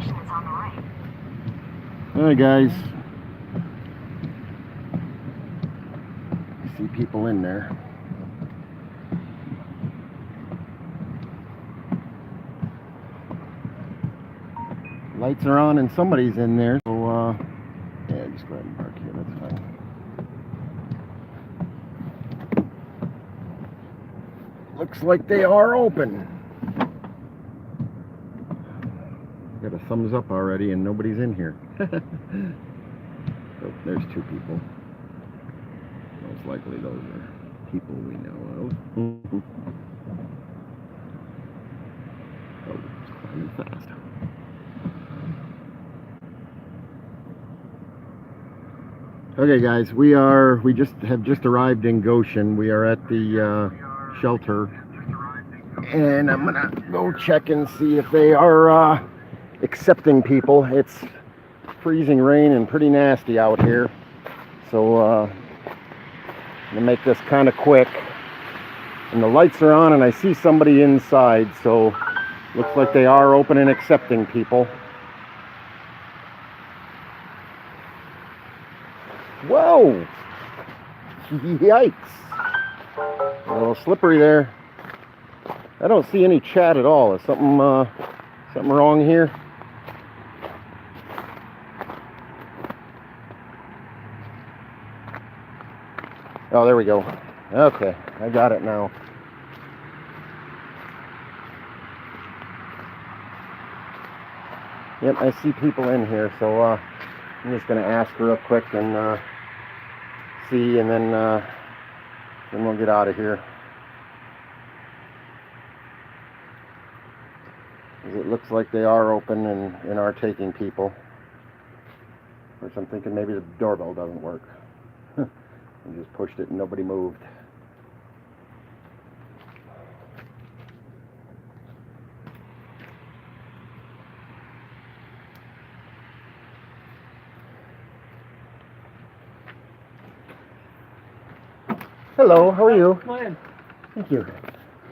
Hi guys. I see people in there. Lights are on and somebody's in there, so yeah, just go ahead and park here, that's fine. Looks like they are open. Got a thumbs up already and nobody's in here. Oh, there's two people. Most likely those are people we know of. Oh, it's climbing fast. Okay guys, we have just arrived in Goshen. We are at the shelter, and I'm gonna go check and see if they are accepting people. It's freezing rain and pretty nasty out here, so I'm gonna make this kind of quick. And the lights are on and I see somebody inside, so looks like they are open and accepting people. Whoa! Yikes! A little slippery there. I don't see any chat at all. Is something wrong here? Oh, there we go. Okay, I got it now. Yep, I see people in here, so I'm just gonna ask real quick and see, and then we'll get out of here. It looks like they are open and are taking people. Of course, I'm thinking maybe the doorbell doesn't work. I just pushed it and nobody moved. Hello, how are you? Go ahead. Thank you.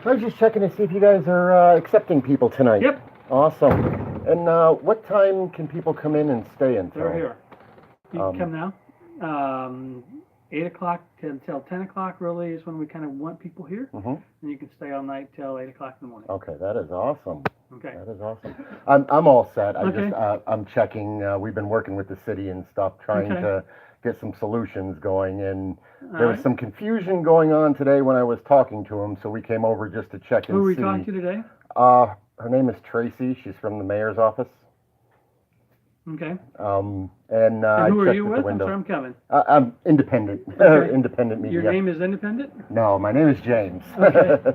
I was just checking to see if you guys are accepting people tonight. Yep. Awesome. And what time can people come in and stay until? They're here. You can come now. 8 o'clock until 10 o'clock really is when we kind of want people here. Mm-hmm. And you can stay all night till 8 o'clock in the morning. Okay, that is awesome. Okay. That is awesome. I'm all set. Okay. I'm checking. We've been working with the city and stuff, trying Okay. to get some solutions going, and All there was right. some confusion going on today when I was talking to him, so we came over just to check and Who are we see. talking to today? Her name is Tracy. She's from the mayor's office. Okay. And I And who are checked you at with? the window. I'm sorry, I'm Kevin. I'm independent. Okay. Independent media. Your name is Independent? No, my name is James. Okay.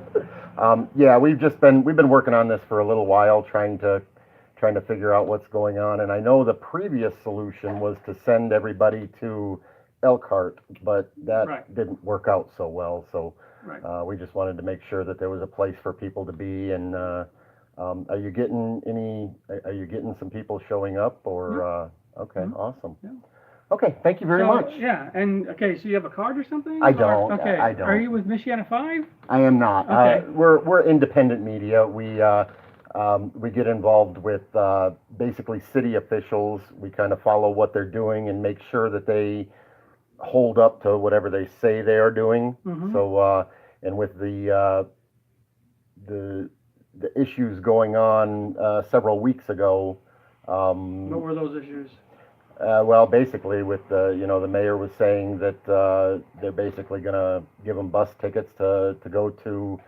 Yeah, we've been working on this for a little while, trying to figure out what's going on. And I know the previous solution was to send everybody to Elkhart, but that Right. didn't work out so well. So Right. we just wanted to make sure that there was a place for people to be. And are you getting some people showing up or? Okay, Mhm. awesome. Yeah. Okay, thank you very So, much. Yeah, and okay, so you have a card or something? I Or- don't. Okay. I don't. Are you with Michiana 5? I am not. Okay. We're independent media. We get involved with basically city officials. We kind of follow what they're doing and make sure that they hold up to whatever they say they are doing. Mhm. So and with the issues going on several weeks ago. What were those issues? Well, basically, with the mayor was saying that they're basically going to give them bus tickets to go to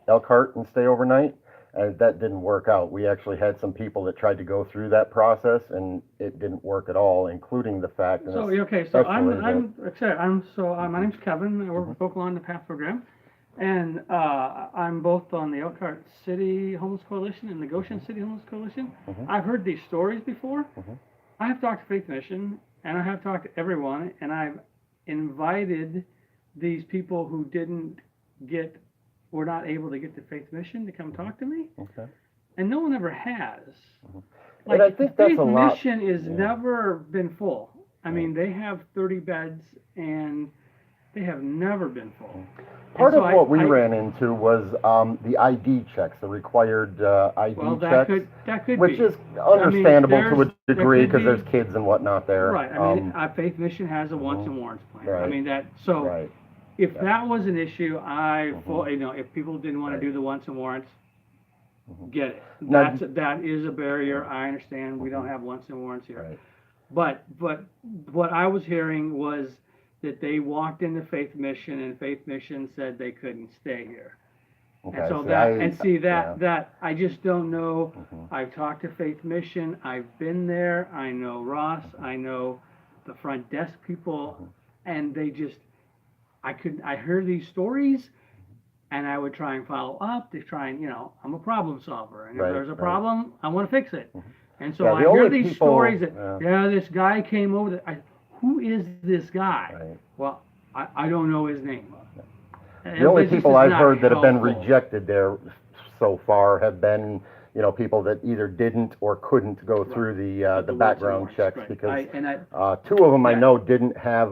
Elkhart and stay overnight. That didn't work out. We actually had some people that tried to go through that process, and it didn't work at all, including the fact. And So it's okay, so especially my name's Kevin. I work with Vocal on the Path program, and I'm both on the Elkhart City Homeless Coalition and the Goshen City Homeless Coalition. Mhm. I've heard these stories before. Mhm. I have talked to Faith Mission, and I have talked to everyone, and I've invited these people who were not able to get to Faith Mission to come talk to me, Okay. and no one ever has. Mhm. Like, And I think that's Faith a lot- Mission is yeah. never been full. I Right. mean, they have 30 beds, and They have never been full. Part And of so what we ran into was the ID checks, the required ID well, checks, that could which be. is understandable to a there degree could because there's be- kids and whatnot there. Right. I mean, Faith Mission has a wants and warrants plan. I Right. mean so. Right. If Yeah. that was an issue, Mhm. you know, if people didn't want Right. to do the wants and warrants, Mhm. get it. Now- That is a barrier. I understand we don't have wants and warrants here. Right. But what I was hearing was that they walked into Faith Mission and Faith Mission said they couldn't stay here. Okay. And so See, that I just don't know. Mhm. I've talked to Faith Mission. I've been there. I know Ross. I know the front desk people, Mhm. and they just I heard these stories, and I would try and follow up to try and, you know, I'm a problem solver, and if Right, there's a right. problem, I want to fix it. Mhm. And so Yeah, I the hear only these people- stories that yeah. this guy came over. Who is this guy? Right. Well, I don't know his name. The only It's just people I've not heard that have been helpful. rejected there so far have been, you know, people that either didn't or couldn't go through the wants and background warrants, checks right. because I- two of them I Yeah. know didn't have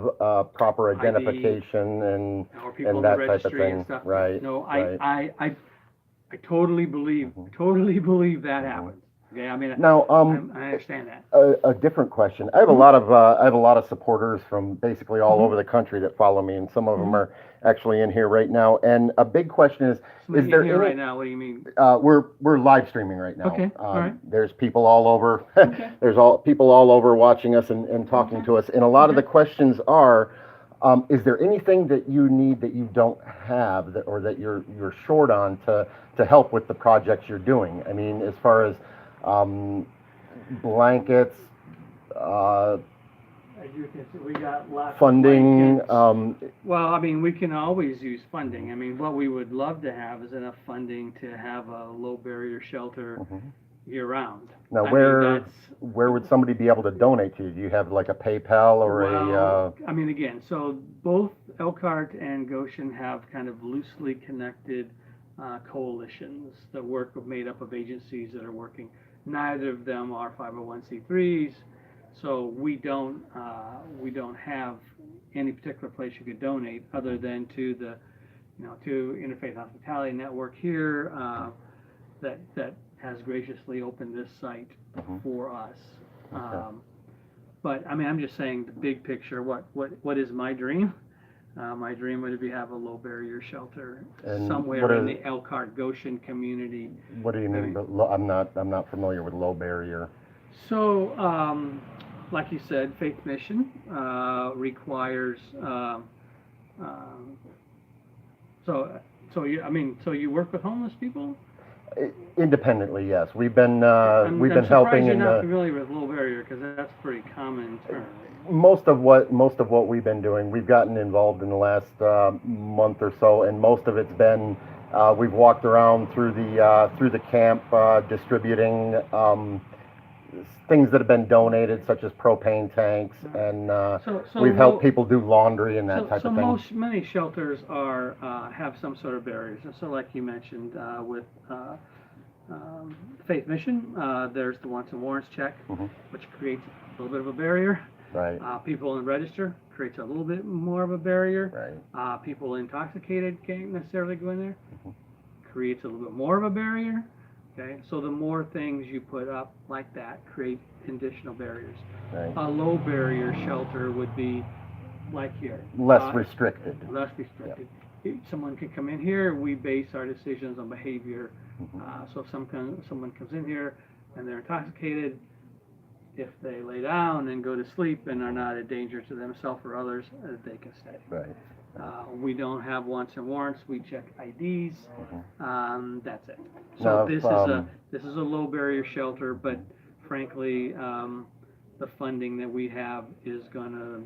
proper ID, identification and or people and in that the type of registry thing. and stuff. Right. No, right. I totally believe that happens. Okay, I mean, Now, I understand that. a different question. I have a lot of supporters from basically all over the country that follow me, and some of them are actually in here right now. And a big question is Somebody there in here any? right now? What do you mean? We're live streaming right now. Okay, all right. There's people all over. Okay. There's people all over watching us and talking Okay. to us. And a lot of the Okay. questions are, is there anything that you need that you don't have or that you're short on to help with the projects you're doing? I mean, as far as blankets, We got lots of funding. blankets. Well, I mean, we can always use funding. I mean, what we would love to have is enough funding to have a low barrier shelter Mhm. year round. Now, I mean, where would somebody be able to donate to you? Do you have like a PayPal or well, I mean, again, so both Elkhart and Goshen have kind of loosely connected coalitions that made up of agencies that are working. Neither of them are 501c3s, so we don't have any particular place you could donate other than to the, you know, to Interfaith Hospitality Network here that has graciously opened this site Mhm. for us. Okay. But I mean, I'm just saying the big picture. What is my dream? My dream would be have a low barrier shelter And somewhere what in are- the Elkhart Goshen community. What do you mean? I'm not familiar with low barrier. So, like you said, Faith Mission requires. So you work with homeless people? Independently, yes. We've been I'm helping surprised you're in not the, familiar with low barrier because that's a pretty common term. most of what we've been doing. We've gotten involved in the last month or so, and most of it's been we've walked around through the camp distributing things that have been donated, such as propane tanks, and So we've helped people do laundry and that type so of thing. many shelters are have some sort of barriers. And so, like you mentioned with Faith Mission, there's the wants and warrants check, Mhm. which creates a little bit of a barrier. Right, People in register creates a little bit more of a barrier. right. People intoxicated can't necessarily go in there. Mhm. Creates a little bit more of a barrier. Okay, so the more things you put up like that create additional barriers. Right. A low barrier shelter would be like here. Less restricted. Less restricted. Someone can come in here, we base our decisions on behavior. Mhm. So if someone comes in here and they're intoxicated, if they lay down and go to sleep and are not a danger to themselves or others, they can stay. Right. We don't have wants and warrants, we check IDs, Mhm. that's it. Now, So if, this is a low barrier shelter, but frankly, the funding that we have is gonna,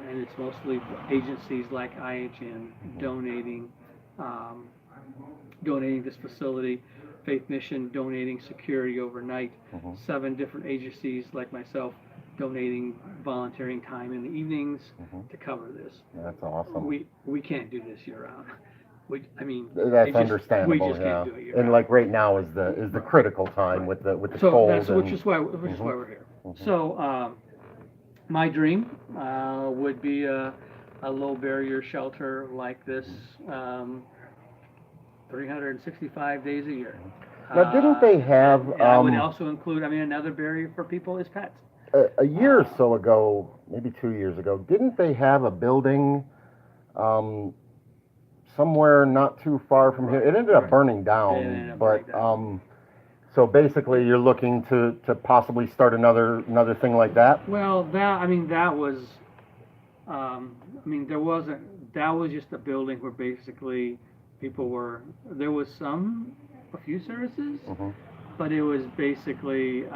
and it's mostly agencies like IHN donating this facility, Faith Mission donating security overnight, Mhm. 7 different agencies like myself donating volunteering time in the evenings Mhm. to cover this. That's awesome. We can't do this year round. That's understandable, We just yeah. can't do it year And round. like right now is the critical time with the So cold. that's and, which is why we're here. Mhm. So my dream would be a low barrier shelter like this 365 days a year. Now, didn't they have, and I would also include, I mean, another barrier for people is pets. a year or so ago, maybe 2 years ago, didn't they have a building somewhere not too far from here? It ended up burning down, It ended up but burning down. so basically you're looking to possibly start another thing like that? Well, that, I mean, that was, I mean, there wasn't, that was just a building where basically people were, there was a few services, Mhm. but it was basically,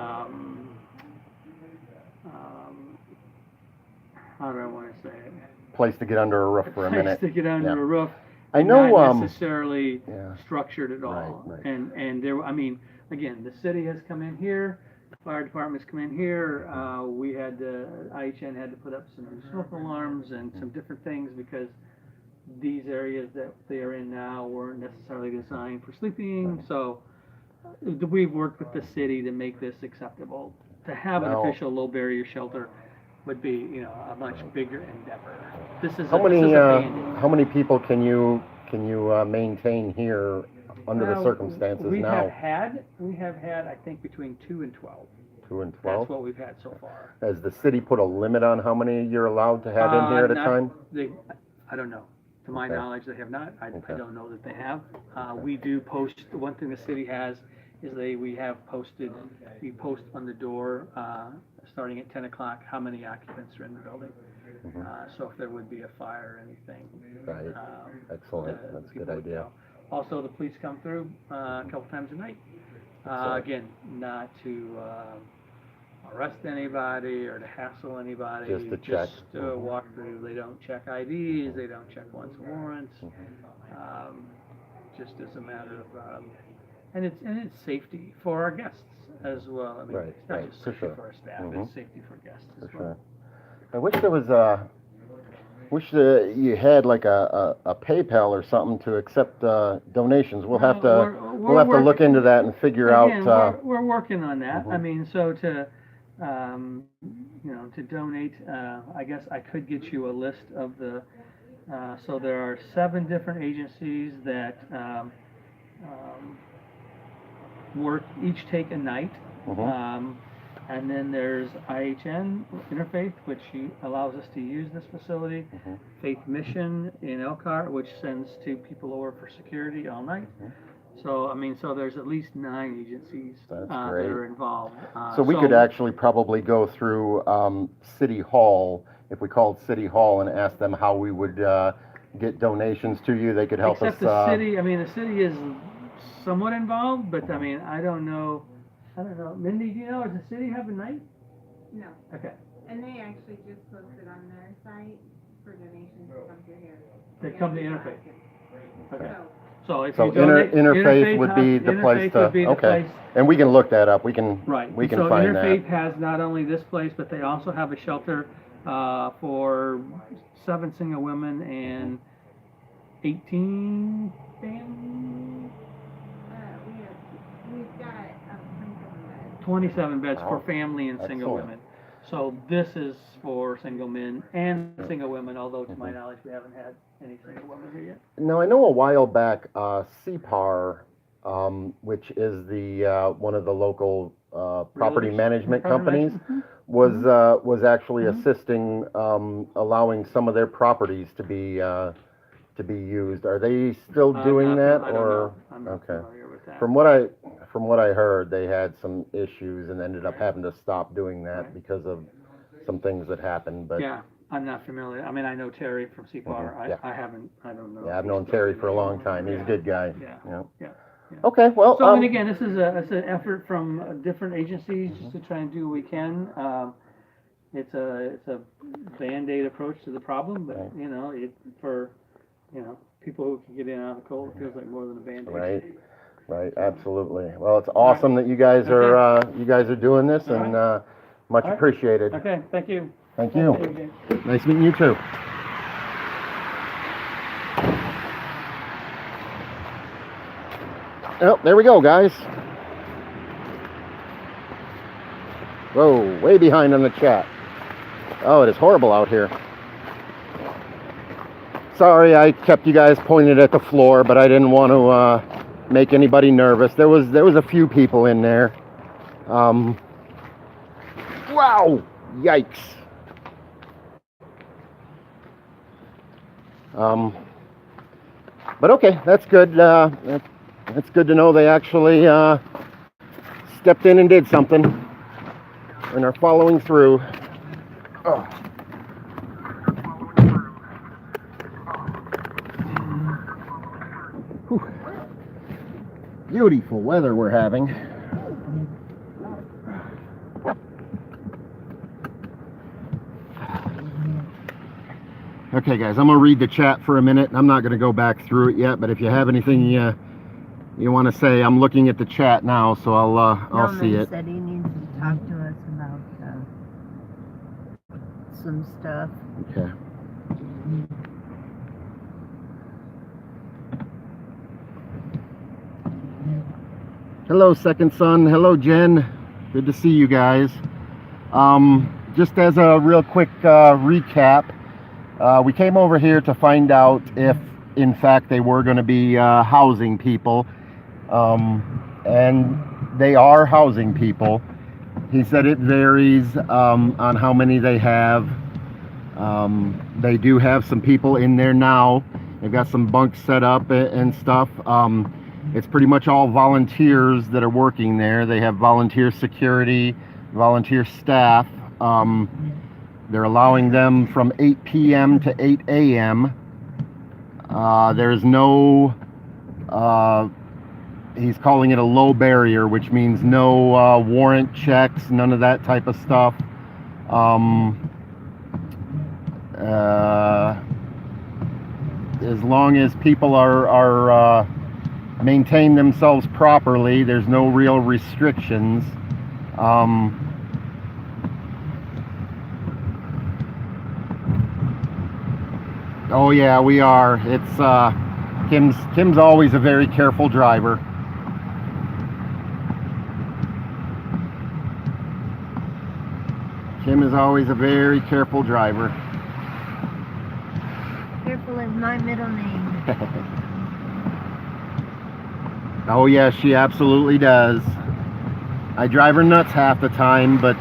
how do I want to say it? Place to get under a roof for a Place minute. to get under Yeah. a roof. I know, Not necessarily yeah. structured at all. Right. And there, I mean, again, the city has come in here, fire department's come in here. We had IHN had to put up some smoke alarms and some different things because these areas that they are in now weren't necessarily designed for sleeping. So we've worked with the city to make this acceptable. To have an Now- official low barrier shelter would be, you know, a much bigger endeavor. This is How this is many a Band-Aid. how many people can you maintain here under the Now, circumstances we now? We have had, I think, between 2 and 12. 2 and That's 12. what we've had so far. Has the city put a limit on how many you're allowed to have in here at a Not- time? I don't know. To my Okay. knowledge, they have not. I Okay. don't know that they have. We do post, the one thing the city has is we post on the door, starting at 10 o'clock, how many occupants are in the building. Mhm. So if there would be a fire or anything. Right. Excellent. That's a good people would idea. know. Also, the police come through a couple times a night. Excellent. Again, not to arrest anybody or to hassle anybody. Just to check. Just to walk through. They don't check IDs. They don't check warrants and warrants. Just as a matter of, and it's safety for our guests as well. I mean, Right, it's not right, just for safety sure. for our staff. Mhm. It's safety for guests For as well. sure. I wish there was you had like a PayPal or something to accept donations. We'll have to We're look working- into that and figure Again, out. we're working on that. I Mhm. mean, so to, to donate, I guess I could get you a list of so there are 7 different agencies that work, each take a night. Mhm. And then there's IHN Interfaith, which allows us to use this facility. Mhm. Faith Mission in Elkhart, which sends 2 people over for security all night. Mhm. So, I mean, so there's at least 9 agencies That's that great. are involved. So we could actually probably go through City Hall, if we called City Hall and asked them how we would get donations to you. They could help Except us. the city, I mean, the city is somewhat involved, but I mean, I don't know. Mindy, do you know, does the city have a night? No, Okay. and they actually just posted on their site for donations to come through here. They come to Interfaith. Okay. So, So if So you donate, Interfaith would be the place Interfaith would be to. the Okay. place. And we can look that up. We can. Right. We can so find Interfaith that. has not only this place, but they also have a shelter for 7 single women and 18 families. we've got 27 beds. 27 beds for Wow. family and single Excellent. women. So this is for single men and Yeah. single women, although to my Mhm. knowledge, we haven't had any single women here yet. Now I know a while back, CPAR, which is the one of the local property Realtors? management Property companies, management? was actually Mhm. assisting, allowing some of their properties to be used. Are they still I'm doing not- that, I don't or? know. I'm not okay. familiar with that. From what I heard, they had some issues and ended up Right. having to stop doing that Right. because of some things that happened. But Yeah, I'm not familiar. I mean, I know Terry from CPAR. Mhm, yeah. I don't know. yeah, I've if known he's Terry still for a doing it. long time. He's a Yeah. good guy. Yeah. Yeah. Yeah. Yeah. Okay. Well. So, and again, it's an effort from different agencies just Mm-hmm. to try and do what we can. It's a Band-Aid approach to the problem, but Right. for people who can get in and out of the cold, it feels like more than a Band-Aid. Right. Right. Absolutely. Well, it's awesome that you guys are doing this, All and right. much All right. appreciated. Okay, thank you. Thank you. Thank you. Nice meeting you too. Oh, there we go, guys. Whoa, way behind on the chat. Oh, it is horrible out here. sorry I kept you guys pointed at the floor, but I didn't want to make anybody nervous. There was a few people in there. Wow! Yikes! But okay, that's good. That's good to know they actually stepped in and did something and are following through. Oh. Whew. Beautiful weather we're having. Okay, guys, I'm gonna read the chat for a minute. I'm not gonna go back through it yet, but if you have anything you want to say, I'm looking at the chat now, so I'll see it. Said he needs to talk to us about some stuff. Okay. Hello, Second Son. Hello, Jen. Good to see you guys. Just as a real quick recap, we came over here to find out if, in fact, they were going to be housing people. And they are housing people. He said it varies on how many they have. They do have some people in there now. They've got some bunks set up and stuff. It's pretty much all volunteers that are working there. They have volunteer security, volunteer staff. They're allowing them from 8 p.m. to 8 a.m. There's no, he's calling it a low barrier, which means no warrant checks, none of that type of stuff. As long as people are maintain themselves properly, there's no real restrictions. Oh yeah, we are. It's Kim's always a very careful driver. Kim is always a very careful driver. Careful is my middle name. Oh yeah, she absolutely does. I drive her nuts half the time, but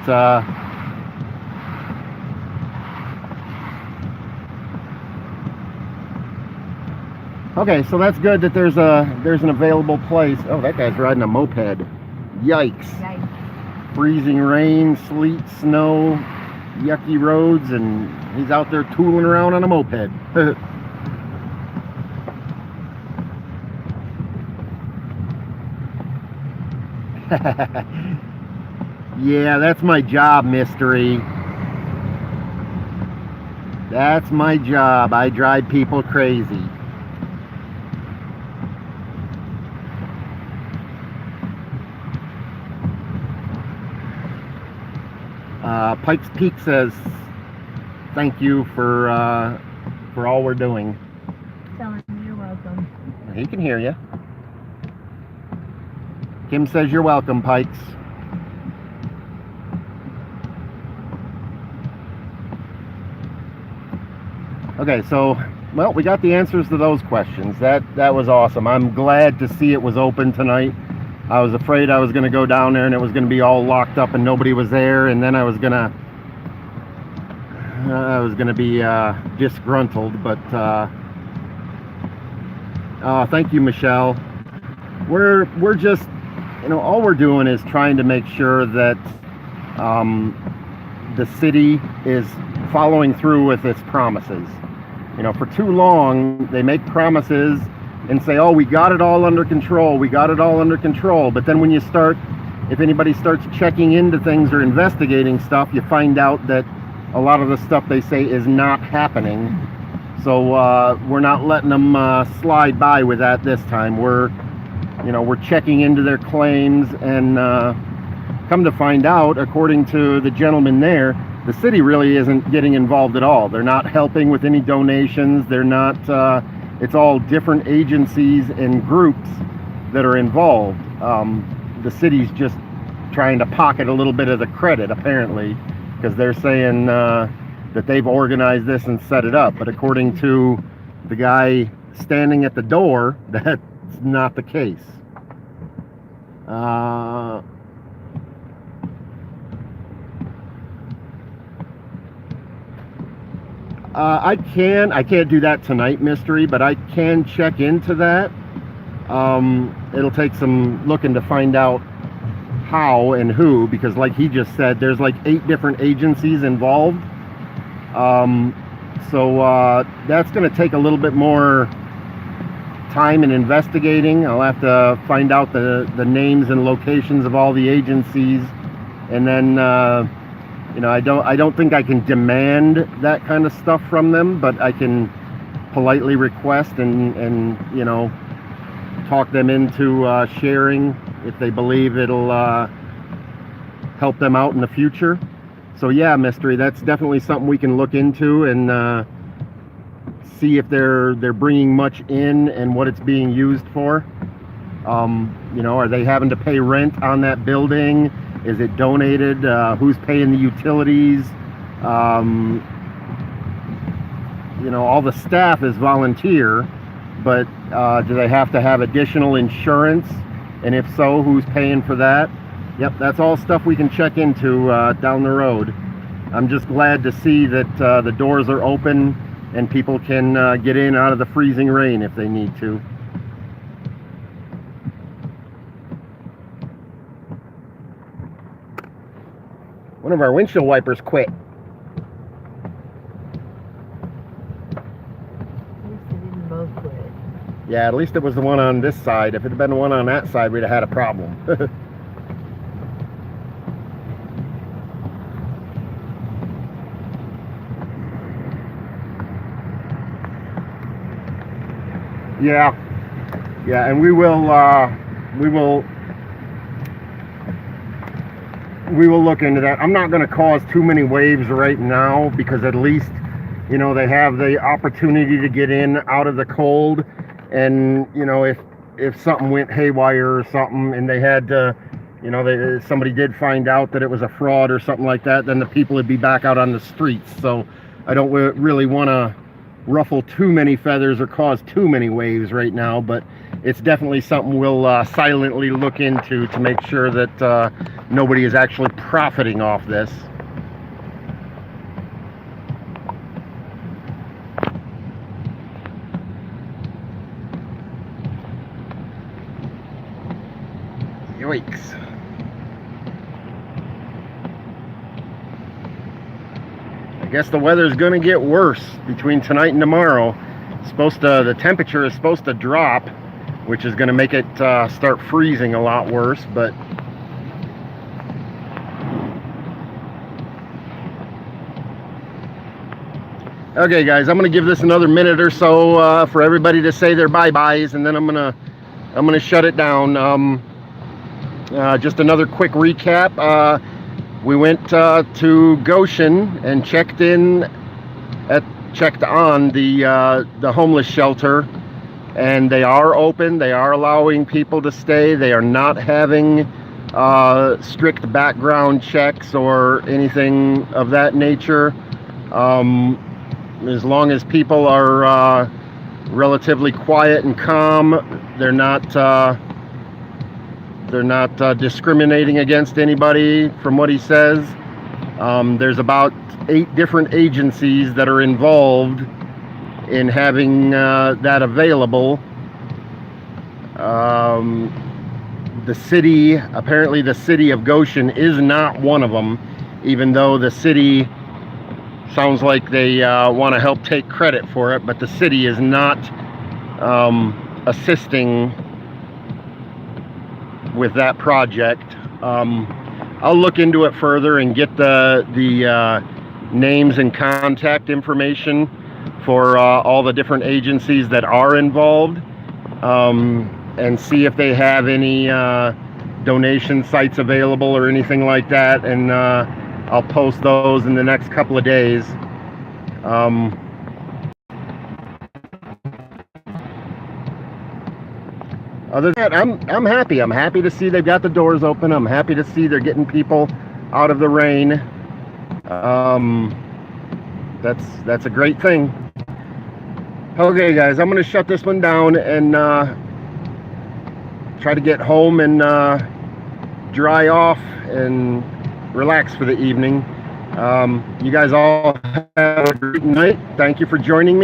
okay, so that's good that there's an available place. Oh, that guy's riding a moped. Yikes. Yikes. Freezing rain, sleet, snow, yucky roads, and he's out there tooling around on a moped. Yeah, that's my job, Mystery. That's my job. I drive people crazy. Pikes Peak says, thank you for all we're doing. Tell him you're welcome. He can hear you. Kim says you're welcome, Pikes. Okay, so, well, we got the answers to those questions. That was awesome. I'm glad to see it was open tonight. I was afraid I was going to go down there and it was going to be all locked up and nobody was there, and then I was going to be disgruntled, but thank you, Michelle. We're just, all we're doing is trying to make sure that the city is following through with its promises. For too long, they make promises and say, oh, we got it all under control, we got it all under control. But then when you if anybody starts checking into things or investigating stuff, you find out that a lot of the stuff they say is not happening. So we're not letting them slide by with that this time. We're checking into their claims, and come to find out, according to the gentleman there, the city really isn't getting involved at all. They're not helping with any donations. They're not, it's all different agencies and groups that are involved. The city's just trying to pocket a little bit of the credit, apparently, because they're saying that they've organized this and set it up. But according to the guy standing at the door, that's not the case. I can't do that tonight, Mystery, but I can check into that. It'll take some looking to find out how and who, because like he just said, there's like 8 different agencies involved. So that's going to take a little bit more time and investigating. I'll have to find out the names and locations of all the agencies, and then I don't think I can demand that kind of stuff from them, but I can politely request and talk them into sharing if they believe it'll help them out in the future. So yeah, Mystery, that's definitely something we can look into and see if they're bringing much in and what it's being used for. Are they having to pay rent on that building? Is it donated? Who's paying the utilities? All the staff is volunteer, but do they have to have additional insurance? And if so, who's paying for that? Yep, that's all stuff we can check into down the road. I'm just glad to see that the doors are open and people can get in out of the freezing rain if they need to. One of our windshield wipers quit. At least they didn't both quit. Yeah, at least it was the one on this side. If it had been the one on that side, we'd have had a problem. Yeah, and we will look into that. I'm not going to cause too many waves right now, because at least they have the opportunity to get in out of the cold, and if something went haywire or something and they had to, somebody did find out that it was a fraud or something like that, then the people would be back out on the streets. So I don't really want to ruffle too many feathers or cause too many waves right now, but it's definitely something we'll silently look into to make sure that nobody is actually profiting off this. Yikes. I guess the weather's going to get worse between tonight and tomorrow. The temperature is supposed to drop, which is going to make it start freezing a lot worse, but okay, guys, I'm going to give this another minute or so for everybody to say their bye-byes, and then I'm going to shut it down. Just another quick recap. We went to Goshen and checked on the homeless shelter, and they are open. They are allowing people to stay. They are not having strict background checks or anything of that nature. As long as people are relatively quiet and calm, they're not discriminating against anybody, from what he says. There's about 8 different agencies that are involved in having that available. Apparently the city of Goshen is not one of them, even though the city sounds like they want to help take credit for it, but the city is not assisting with that project. I'll look into it further and get the names and contact information for all the different agencies that are involved, and see if they have any donation sites available or anything like that, and I'll post those in the next couple of days. Other than that, I'm happy. I'm happy to see they've got the doors open. I'm happy to see they're getting people out of the rain. That's a great thing. Okay, guys, I'm gonna shut this one down and try to get home and dry off and relax for the evening. You guys all have a great night. Thank you for joining me.